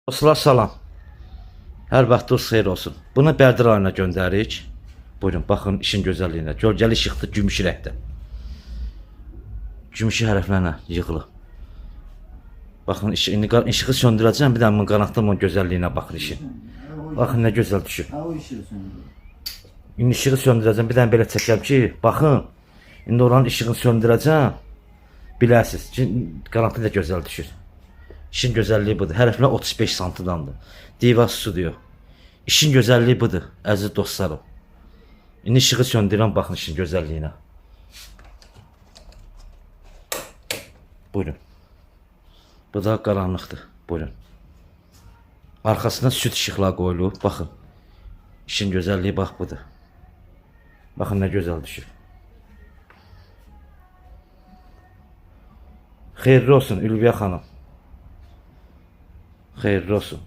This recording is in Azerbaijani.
Dostlar salam. Hər vaxtınız xeyir olsun. Bunu Bərdə rayonuna göndəririk. Buyurun, baxın işin gözəlliyinə. Gölgəli işıqlı gümüşü rəngdə. Gümüşü hərflərlə yığılıb. Baxın, işığı söndürəcəm, bir də bunun qanadlı gözəlliyinə baxın işin. Baxın, nə gözəl düşür. İndi işığı söndürəcəm, bir dənə belə çəkəm ki, baxın. İndi oranın işığını söndürəcəm. Biləsiniz ki, qanadlı da gözəl düşür. İşin gözəlliyi budur. Hərflər 35 santidandır. Divar su diyor. İşin gözəlliyi budur, əziz dostlarım. İndi işığı söndürəm, baxın işin gözəlliyinə. Buyurun. Bu da qaranlıqdır. Buyurun. Arxasına süt işıqlar qoyulub. Baxın. İşin gözəlliyi bax budur. Baxın nə gözəl düşür. Xeyirli olsun Ülviyə xanım. Xeyirli olsun.